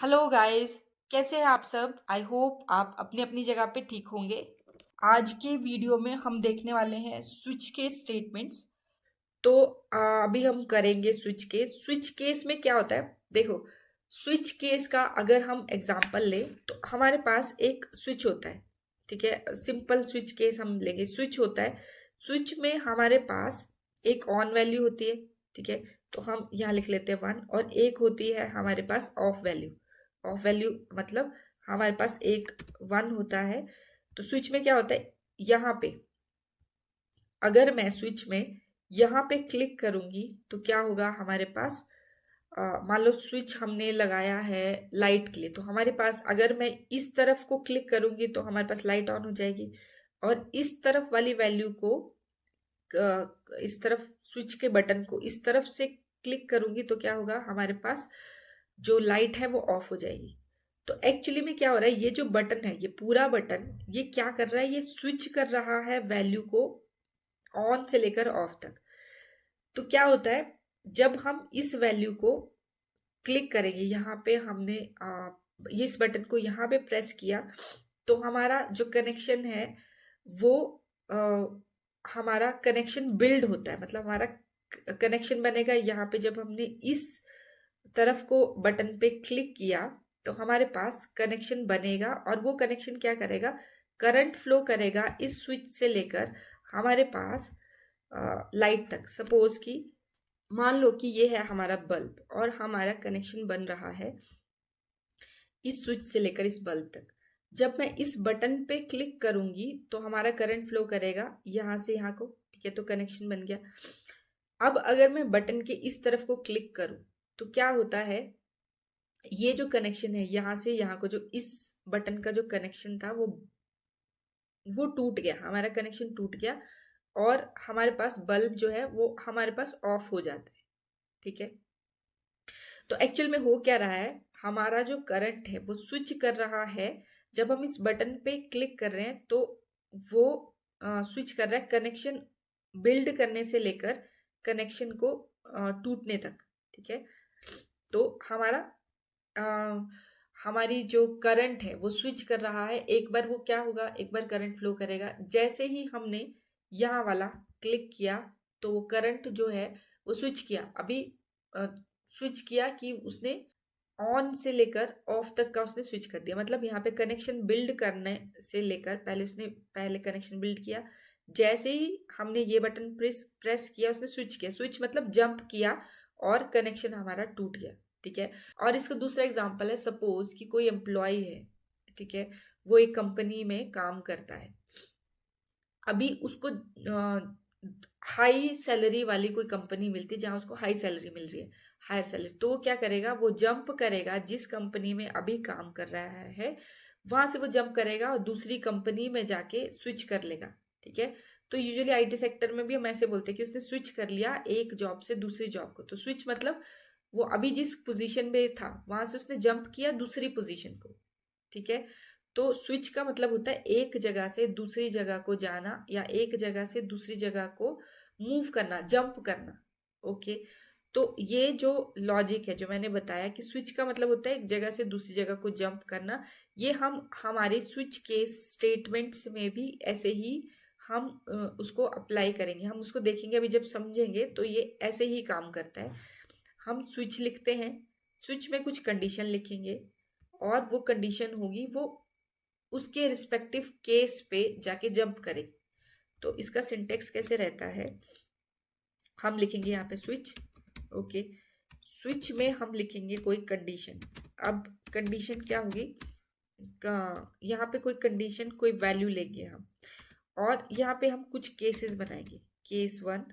Hello guys. कैसे हैं आप सब? आई होप आप अपनी अपनी जगह पे ठीक होंगे। आज के वीडियो में हम देखने वाले हैं स्विच केस स्टेटमेंट्स। तो अभी हम करेंगे स्विच केस। स्विच केस में क्या होता है, देखो। स्विच केस का अगर हम एग्जांपल लें तो हमारे पास एक स्विच होता है। ठीक है, सिंपल स्विच केस हम लेंगे। स्विच होता है, स्विच में हमारे पास एक ऑन वैल्यू होती है। ठीक है, तो हम यहाँ लिख लेते हैं 1, और एक होती है हमारे पास ऑफ वैल्यू। ऑफ वैल्यू मतलब हमारे पास एक 1 होता है। तो स्विच में क्या होता है, यहाँ पे अगर मैं स्विच में यहाँ पे क्लिक करूंगी तो क्या होगा हमारे पास। मान लो स्विच हमने लगाया है लाइट के लिए, तो हमारे पास अगर मैं इस तरफ को क्लिक करूंगी तो हमारे पास लाइट ऑन हो जाएगी। और इस तरफ वाली वैल्यू को इस तरफ स्विच के बटन को इस तरफ से क्लिक करूंगी तो क्या होगा, हमारे पास जो लाइट है वो ऑफ हो जाएगी। तो एक्चुअली में क्या हो रहा है, ये जो बटन है, ये पूरा बटन ये क्या कर रहा है, ये स्विच कर रहा है वैल्यू को ऑन से लेकर ऑफ तक। तो क्या होता है, जब हम इस वैल्यू को क्लिक करेंगे, यहाँ पे हमने ये इस बटन को यहाँ पे प्रेस किया तो हमारा जो कनेक्शन है वो आ, हमारा कनेक्शन बिल्ड होता है। मतलब हमारा कनेक्शन बनेगा यहाँ पे। जब हमने इस तरफ को बटन पे क्लिक किया तो हमारे पास कनेक्शन बनेगा, और वो कनेक्शन क्या करेगा, करंट फ्लो करेगा इस स्विच से लेकर हमारे पास लाइट तक। सपोज कि मान लो कि ये है हमारा बल्ब और हमारा कनेक्शन बन रहा है इस स्विच से लेकर इस बल्ब तक। जब मैं इस बटन पे क्लिक करूंगी तो हमारा करंट फ्लो करेगा यहाँ से यहाँ को। ठीक है, तो कनेक्शन बन गया। अब अगर मैं बटन के इस तरफ को क्लिक करूं तो क्या होता है, ये जो कनेक्शन है यहाँ से यहाँ को, जो इस बटन का जो कनेक्शन था वो टूट गया, हमारा कनेक्शन टूट गया। और हमारे पास बल्ब जो है वो हमारे पास ऑफ हो जाता है। ठीक है, तो एक्चुअल में हो क्या रहा है, हमारा जो करंट है वो स्विच कर रहा है। जब हम इस बटन पे क्लिक कर रहे हैं तो वो स्विच कर रहा है कनेक्शन बिल्ड करने से लेकर कनेक्शन को टूटने तक। ठीक है, तो हमारा अ, हमारी जो करंट है वो स्विच कर रहा है। एक बार वो क्या होगा, एक बार करंट फ्लो करेगा। जैसे ही हमने यहाँ वाला क्लिक किया तो वो करंट जो है वो स्विच किया। अभी स्विच किया कि उसने ऑन से लेकर ऑफ तक का उसने स्विच कर दिया। मतलब यहाँ पे कनेक्शन बिल्ड करने से लेकर पहले कनेक्शन बिल्ड किया। जैसे ही हमने ये बटन प्रेस प्रेस किया उसने स्विच किया। स्विच मतलब जंप किया और कनेक्शन हमारा टूट गया। ठीक है, और इसका दूसरा एग्जांपल है, सपोज कि कोई एम्प्लॉय है। ठीक है, वो एक कंपनी में काम करता है। अभी उसको हाई सैलरी वाली कोई कंपनी मिलती है जहां उसको हाई सैलरी मिल रही है, हायर सैलरी। तो वो क्या करेगा, वो जंप करेगा जिस कंपनी में अभी काम कर रहा है वहां से वो जंप करेगा और दूसरी कंपनी में जाके स्विच कर लेगा। ठीक है, तो यूजुअली आईटी सेक्टर में भी हम ऐसे बोलते हैं कि उसने स्विच कर लिया एक जॉब से दूसरी जॉब को। तो स्विच मतलब वो अभी जिस पोजीशन में था वहां से उसने जंप किया दूसरी पोजीशन को। ठीक है, तो स्विच का मतलब होता है एक जगह से दूसरी जगह को जाना या एक जगह से दूसरी जगह को मूव करना, जंप करना। ओके, तो ये जो लॉजिक है जो मैंने बताया कि स्विच का मतलब होता है एक जगह से दूसरी जगह को जंप करना, ये हम हमारे स्विच के स्टेटमेंट्स में भी ऐसे ही हम उसको अप्लाई करेंगे। हम उसको देखेंगे अभी जब समझेंगे तो ये ऐसे ही काम करता है। हम स्विच लिखते हैं, स्विच में कुछ कंडीशन लिखेंगे और वो कंडीशन होगी वो उसके रिस्पेक्टिव केस पे जाके जंप करे। तो इसका सिंटेक्स कैसे रहता है, हम लिखेंगे यहाँ पे स्विच। ओके, स्विच में हम लिखेंगे कोई कंडीशन। अब कंडीशन क्या होगी, यहाँ पे कोई कंडीशन कोई वैल्यू लेंगे हम, और यहाँ पे हम कुछ केसेस बनाएंगे। केस 1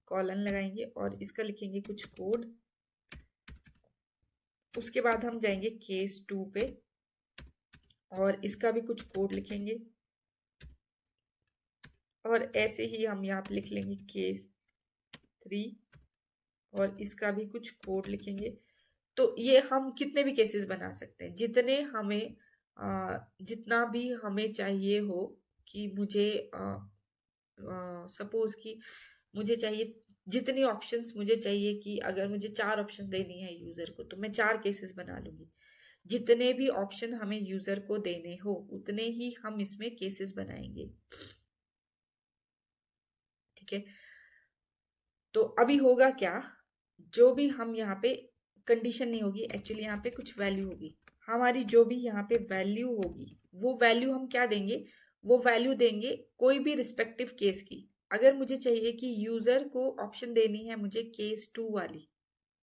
कॉलन लगाएंगे और इसका लिखेंगे कुछ कोड। उसके बाद हम जाएंगे केस 2 पे और इसका भी कुछ कोड लिखेंगे। और ऐसे ही हम यहाँ पे लिख लेंगे केस 3 और इसका भी कुछ कोड लिखेंगे। तो ये हम कितने भी केसेस बना सकते हैं, जितने हमें जितना भी हमें चाहिए हो। कि मुझे सपोज कि मुझे चाहिए जितनी ऑप्शंस मुझे चाहिए, कि अगर मुझे 4 ऑप्शंस देनी है यूजर को तो मैं 4 केसेस बना लूंगी। जितने भी ऑप्शन हमें यूजर को देने हो उतने ही हम इसमें केसेस बनाएंगे। ठीक है, तो अभी होगा क्या, जो भी हम यहाँ पे कंडीशन नहीं होगी, एक्चुअली यहाँ पे कुछ वैल्यू होगी हमारी, जो भी यहाँ पे वैल्यू होगी वो वैल्यू हम क्या देंगे, वो वैल्यू देंगे कोई भी रिस्पेक्टिव केस की। अगर मुझे चाहिए कि यूजर को ऑप्शन देनी है मुझे केस 2 वाली,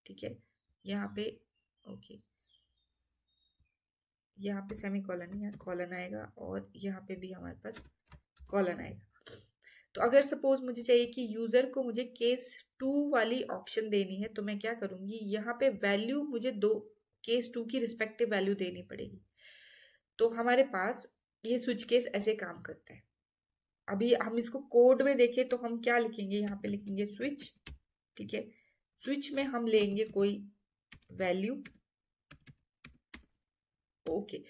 ठीक है, यहाँ पे ओके, यहाँ पे सेमी कॉलन, यहाँ कॉलन आएगा और यहाँ पे भी हमारे पास कॉलन आएगा। तो अगर सपोज मुझे चाहिए कि यूजर को मुझे केस 2 वाली ऑप्शन देनी है तो मैं क्या करूंगी, यहाँ पे वैल्यू मुझे दो केस 2 की रिस्पेक्टिव वैल्यू देनी पड़ेगी। तो हमारे पास ये स्विच केस ऐसे काम करता है। अभी हम इसको कोड में देखें तो हम क्या लिखेंगे, यहाँ पे लिखेंगे स्विच, ठीक है, स्विच में हम लेंगे कोई वैल्यू, ओके,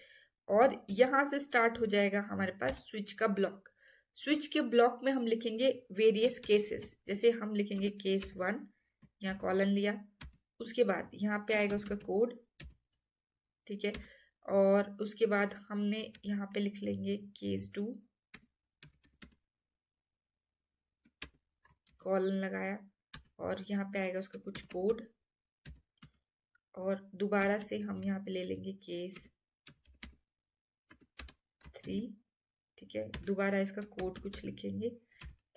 और यहां से स्टार्ट हो जाएगा हमारे पास स्विच का ब्लॉक। स्विच के ब्लॉक में हम लिखेंगे वेरियस केसेस, जैसे हम लिखेंगे केस 1, यहाँ कॉलन लिया, उसके बाद यहाँ पे आएगा उसका कोड, ठीक है, और उसके बाद हमने यहाँ पे लिख लेंगे केस 2, कॉलन लगाया और यहाँ पे आएगा उसका कुछ कोड, और दोबारा से हम यहाँ पे ले लेंगे केस 3, ठीक है, दोबारा इसका कोड कुछ लिखेंगे।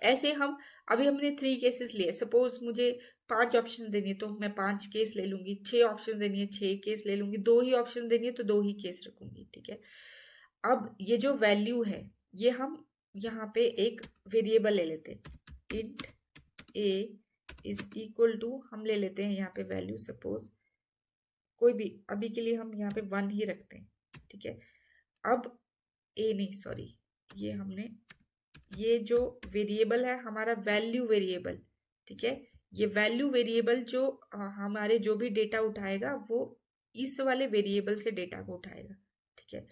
ऐसे हम अभी हमने 3 केसेस लिए, सपोज मुझे 5 ऑप्शन देनी है तो मैं 5 केस ले लूंगी, 6 ऑप्शन देनी है 6 केस ले लूंगी, 2 ही ऑप्शन देनी है तो 2 ही केस रखूंगी, ठीक है। अब ये जो वैल्यू है ये हम यहाँ पे एक वेरिएबल ले लेते हैं, int a is equal to, हम ले लेते हैं यहाँ पे वैल्यू, सपोज कोई भी, अभी के लिए हम यहाँ पे 1 ही रखते हैं, ठीक है। अब ए नहीं सॉरी, ये हमने, ये जो वेरिएबल है हमारा वैल्यू वेरिएबल, ठीक है, ये वैल्यू वेरिएबल जो हमारे जो भी डेटा उठाएगा वो इस वाले वेरिएबल से डेटा को उठाएगा, ठीक है।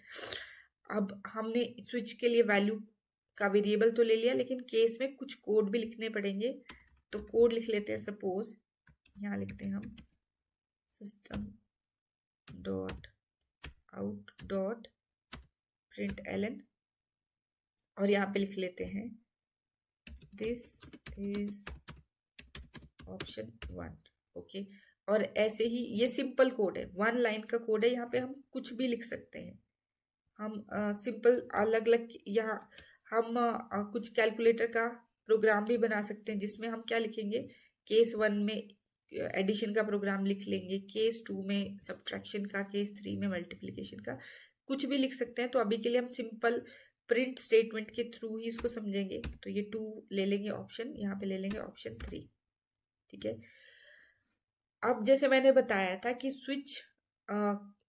अब हमने स्विच के लिए वैल्यू का वेरिएबल तो ले लिया, लेकिन केस में कुछ कोड भी लिखने पड़ेंगे, तो कोड लिख लेते हैं, सपोज यहाँ लिखते हैं हम system dot out dot println एलन, और यहाँ पे लिख लेते हैं दिस इज ऑप्शन 1, ओके। और ऐसे ही ये सिंपल कोड है, 1 लाइन का कोड है, यहाँ पे हम कुछ भी लिख सकते हैं, हम सिंपल अलग अलग, यहाँ हम कुछ कैलकुलेटर का प्रोग्राम भी बना सकते हैं जिसमें हम क्या लिखेंगे, केस 1 में एडिशन का प्रोग्राम लिख लेंगे, केस 2 में सब्ट्रैक्शन का, केस 3 में मल्टीप्लिकेशन का, कुछ भी लिख सकते हैं। तो अभी के लिए हम सिंपल प्रिंट स्टेटमेंट के थ्रू ही इसको समझेंगे, तो ये 2 ले लेंगे ऑप्शन, यहाँ पे ले लेंगे ऑप्शन 3, ठीक है। अब जैसे मैंने बताया था कि स्विच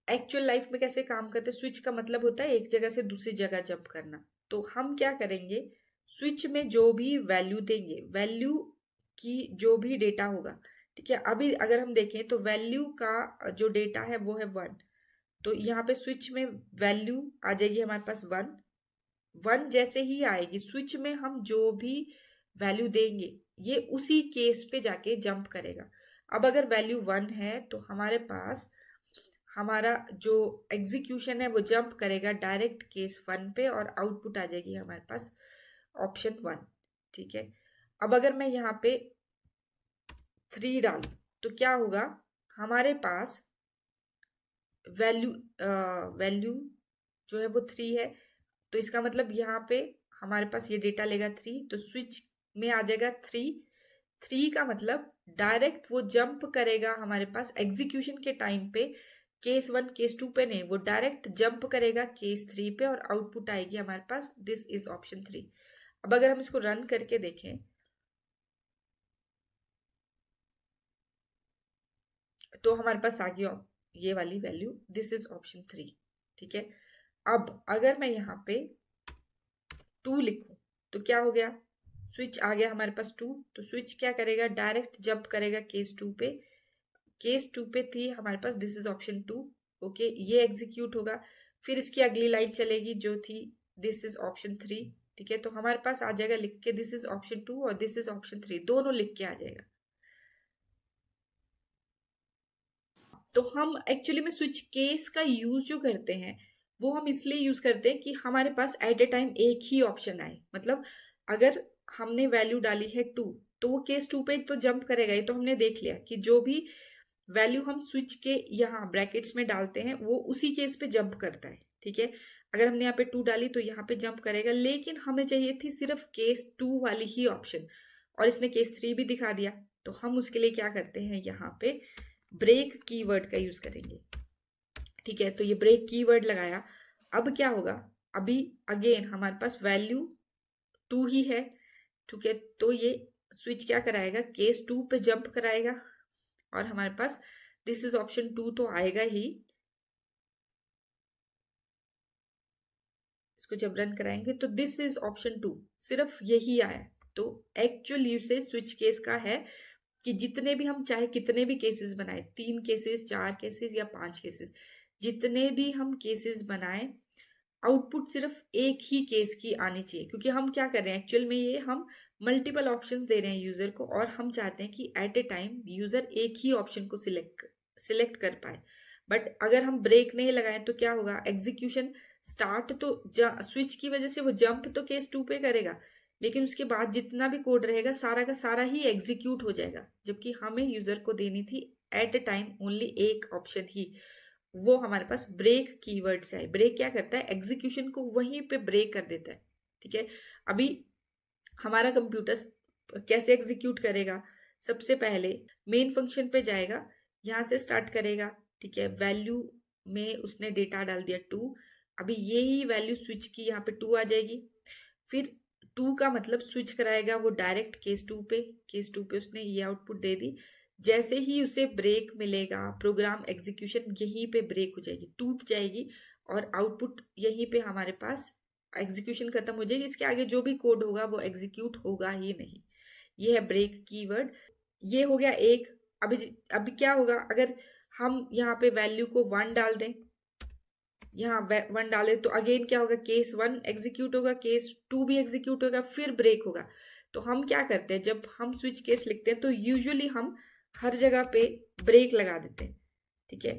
एक्चुअल लाइफ में कैसे काम करते हैं, स्विच का मतलब होता है एक जगह से दूसरी जगह जंप करना। तो हम क्या करेंगे, स्विच में जो भी वैल्यू देंगे, वैल्यू की जो भी डेटा होगा, ठीक है, अभी अगर हम देखें तो वैल्यू का जो डेटा है वो है 1, तो यहाँ पे स्विच में वैल्यू आ जाएगी हमारे पास 1, 1 जैसे ही आएगी स्विच में हम जो भी वैल्यू देंगे ये उसी केस पे जाके जंप करेगा। अब अगर वैल्यू 1 है तो हमारे पास हमारा जो एग्जीक्यूशन है वो जंप करेगा डायरेक्ट केस 1 पे और आउटपुट आ जाएगी हमारे पास ऑप्शन 1, ठीक है। अब अगर मैं यहाँ पे 3 डालूं तो क्या होगा, हमारे पास वैल्यू जो है वो 3 है, तो इसका मतलब यहाँ पे हमारे पास ये डेटा लेगा 3, तो स्विच में आ जाएगा 3 का मतलब डायरेक्ट वो जंप करेगा हमारे पास एग्जीक्यूशन के टाइम पे केस 1 केस 2 पे नहीं, वो डायरेक्ट जंप करेगा केस 3 पे और आउटपुट आएगी हमारे पास दिस इज ऑप्शन 3। अब अगर हम इसको रन करके देखें तो हमारे पास आ गया ये वाली वैल्यू, दिस इज ऑप्शन 3, ठीक है। अब अगर मैं यहाँ पे 2 लिखूं तो क्या हो गया, स्विच आ गया हमारे पास 2, तो स्विच क्या करेगा, डायरेक्ट जंप करेगा केस 2 पे, केस 2 पे थी हमारे पास दिस इज ऑप्शन 2, ओके, ये एग्जीक्यूट होगा, फिर इसकी अगली लाइन चलेगी जो थी दिस इज ऑप्शन 3, ठीक है। तो हमारे पास आ जाएगा लिख के दिस इज ऑप्शन 2 और दिस इज ऑप्शन 3 दोनों लिख के आ जाएगा, तो हम एक्चुअली में स्विच केस का यूज जो करते हैं वो हम इसलिए यूज करते हैं कि हमारे पास एट ए टाइम एक ही ऑप्शन आए। मतलब अगर हमने वैल्यू डाली है 2 तो वो केस 2 पे तो जंप करेगा। ये तो हमने देख लिया कि जो भी वैल्यू हम स्विच के यहाँ ब्रैकेट्स में डालते हैं वो उसी केस पे जंप करता है। ठीक है, अगर हमने यहाँ पे 2 डाली तो यहाँ पे जंप करेगा, लेकिन हमें चाहिए थी सिर्फ केस 2 वाली ही ऑप्शन, और इसने केस 3 भी दिखा दिया। तो हम उसके लिए क्या करते हैं, यहाँ पे ब्रेक कीवर्ड का यूज करेंगे। ठीक है, तो ये ब्रेक कीवर्ड लगाया। अब क्या होगा, अभी अगेन हमारे पास वैल्यू 2 ही है। ठीक है, तो ये स्विच क्या कराएगा, केस 2 पे जंप कराएगा, और हमारे पास दिस इज ऑप्शन 2 तो आएगा ही। इसको जब रन कराएंगे तो दिस इज ऑप्शन 2, सिर्फ यही आया। तो एक्चुअल यूसेज स्विच केस का है कि जितने भी हम चाहे कितने भी केसेस बनाए, 3 केसेस, 4 केसेस या 5 केसेस, जितने भी हम केसेस बनाए, आउटपुट सिर्फ एक ही केस की आनी चाहिए। क्योंकि हम क्या कर रहे हैं एक्चुअल में, ये हम मल्टीपल ऑप्शंस दे रहे हैं यूजर को, और हम चाहते हैं कि एट ए टाइम यूजर एक ही ऑप्शन को सिलेक्ट कर पाए। बट अगर हम ब्रेक नहीं लगाएं तो क्या होगा, एग्जीक्यूशन स्टार्ट तो स्विच की वजह से वो जंप तो केस 2 पे करेगा, लेकिन उसके बाद जितना भी कोड रहेगा सारा का सारा ही एग्जीक्यूट हो जाएगा। जबकि हमें यूजर को देनी थी एट ए टाइम ओनली एक ऑप्शन ही। वो हमारे पास ब्रेक कीवर्ड से है। ब्रेक क्या करता है, एग्जीक्यूशन को वहीं पे ब्रेक कर देता है। ठीक है, अभी हमारा कंप्यूटर कैसे एग्जीक्यूट करेगा, सबसे पहले मेन फंक्शन पे जाएगा, यहां से स्टार्ट करेगा। ठीक है, वैल्यू में उसने डेटा डाल दिया 2, अभी यही वैल्यू स्विच की यहाँ पे 2 आ जाएगी। फिर 2 का मतलब स्विच कराएगा वो डायरेक्ट केस 2 पे उसने ये आउटपुट दे दी। जैसे ही उसे ब्रेक मिलेगा, प्रोग्राम एग्जीक्यूशन यहीं पे ब्रेक हो जाएगी, टूट जाएगी, और आउटपुट यहीं पे हमारे पास एग्जीक्यूशन खत्म हो जाएगी। इसके आगे जो भी कोड होगा वो एग्जीक्यूट होगा ही नहीं। ये है ब्रेक कीवर्ड। ये हो गया एक। अभी अभी क्या होगा, अगर हम यहाँ पे वैल्यू को 1 डाल दें, यहाँ 1 डाले तो अगेन क्या होगा, केस 1 एग्जीक्यूट होगा, केस 2 भी एग्जीक्यूट होगा, फिर ब्रेक होगा। तो हम क्या करते हैं, जब हम स्विच केस लिखते हैं तो यूजुअली हम हर जगह पे ब्रेक लगा देते हैं। ठीक है,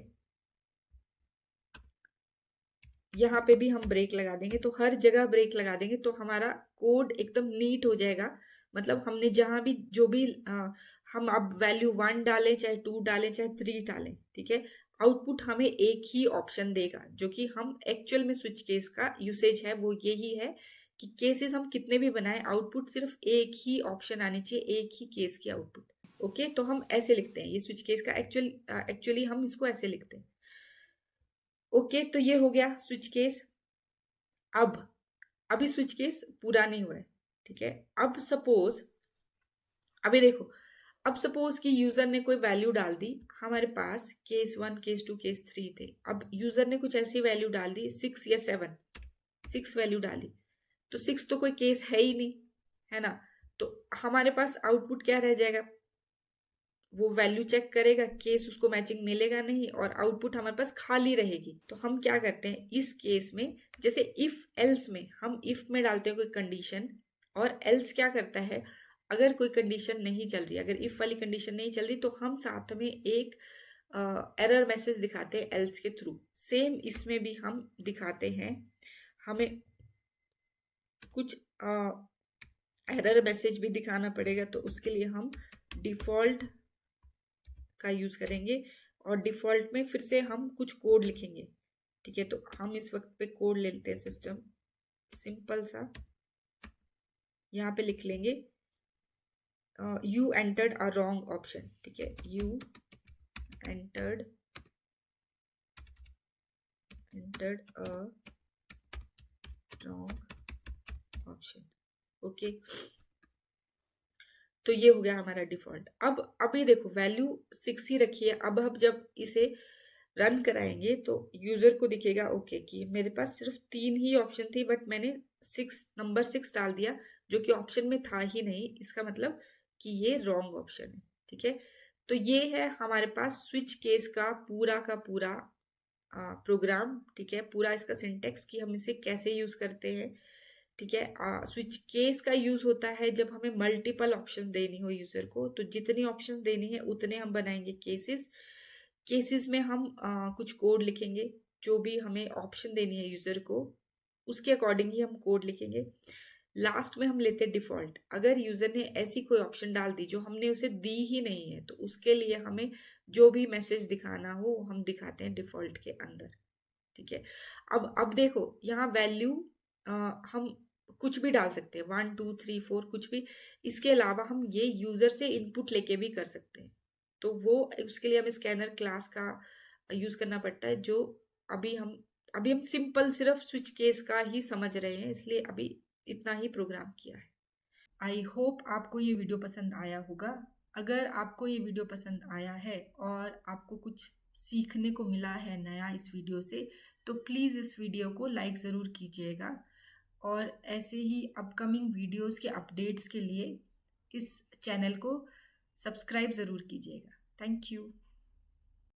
यहाँ पे भी हम ब्रेक लगा देंगे, तो हर जगह ब्रेक लगा देंगे तो हमारा कोड एकदम नीट हो जाएगा। मतलब हमने जहां भी जो भी हम अब वैल्यू 1 डालें, चाहे 2 डालें, चाहे 3 डालें, ठीक है, आउटपुट हमें एक ही ऑप्शन देगा। जो कि हम एक्चुअल में स्विच केस का यूसेज है वो यही है कि केसेस हम कितने भी बनाए, आउटपुट सिर्फ एक ही ऑप्शन आनी चाहिए, एक ही केस की आउटपुट। ओके, तो हम ऐसे लिखते हैं ये स्विच केस का एक्चुअली हम इसको ऐसे लिखते हैं। ओके, तो ये हो गया स्विच केस। अब अभी स्विच केस पूरा नहीं हुआ है। ठीक है, अब सपोज, अभी देखो, अब सपोज कि यूजर ने कोई वैल्यू डाल दी, हमारे पास केस 1, केस 2, केस 3 थे। अब यूजर ने कुछ ऐसी वैल्यू डाल दी 6 या 7, 6 वैल्यू डाली, तो 6 तो कोई केस है ही नहीं, है ना। तो हमारे पास आउटपुट क्या रह जाएगा, वो वैल्यू चेक करेगा, केस उसको मैचिंग मिलेगा नहीं, और आउटपुट हमारे पास खाली रहेगी। तो हम क्या करते हैं इस केस में, जैसे इफ एल्स में हम इफ में डालते हैं कोई कंडीशन, और एल्स क्या करता है, अगर कोई कंडीशन नहीं चल रही, अगर इफ वाली कंडीशन नहीं चल रही, तो हम साथ में एक एरर मैसेज दिखाते हैं एल्स के थ्रू। सेम इसमें भी हम दिखाते हैं, हमें कुछ एरर मैसेज भी दिखाना पड़ेगा, तो उसके लिए हम डिफॉल्ट का यूज करेंगे, और डिफॉल्ट में फिर से हम कुछ कोड लिखेंगे। ठीक है, तो हम इस वक्त पे कोड ले लेते हैं, सिस्टम सिंपल सा यहाँ पे लिख लेंगे, you entered a wrong option. ठीक है, you entered a wrong option. Okay, तो ये हो गया हमारा डिफॉल्ट। अब अभी देखो वैल्यू 6 ही रखी है। अब हम जब इसे रन कराएंगे तो यूजर को दिखेगा ओके कि मेरे पास सिर्फ 3 ही ऑप्शन थी, बट मैंने नंबर 6 डाल दिया जो कि ऑप्शन में था ही नहीं। इसका मतलब कि ये रॉन्ग ऑप्शन है। ठीक है, तो ये है हमारे पास स्विच केस का पूरा प्रोग्राम। ठीक है, पूरा इसका सिंटेक्स कि हम इसे कैसे यूज करते हैं। ठीक है, स्विच केस का यूज होता है जब हमें मल्टीपल ऑप्शन देनी हो यूजर को, तो जितनी ऑप्शन देनी है उतने हम बनाएंगे केसेस। केसेस में हम कुछ कोड लिखेंगे, जो भी हमें ऑप्शन देनी है यूज़र को, उसके अकॉर्डिंग ही हम कोड लिखेंगे। लास्ट में हम लेते हैं डिफ़ॉल्ट। अगर यूज़र ने ऐसी कोई ऑप्शन डाल दी जो हमने उसे दी ही नहीं है, तो उसके लिए हमें जो भी मैसेज दिखाना हो हम दिखाते हैं डिफ़ॉल्ट के अंदर। ठीक है। अब देखो यहाँ वैल्यू हम कुछ भी डाल सकते हैं, 1 2 3 4 कुछ भी। इसके अलावा हम ये यूज़र से इनपुट लेके भी कर सकते हैं। तो वो उसके लिए हमें स्कैनर क्लास का यूज़ करना पड़ता है, जो अभी हम अभी हम सिंपल सिर्फ स्विच केस का ही समझ रहे हैं, इसलिए अभी इतना ही प्रोग्राम किया है। आई होप आपको ये वीडियो पसंद आया होगा। अगर आपको ये वीडियो पसंद आया है और आपको कुछ सीखने को मिला है नया इस वीडियो से, तो प्लीज़ इस वीडियो को लाइक ज़रूर कीजिएगा और ऐसे ही अपकमिंग वीडियोस के अपडेट्स के लिए इस चैनल को सब्सक्राइब ज़रूर कीजिएगा। Thank you.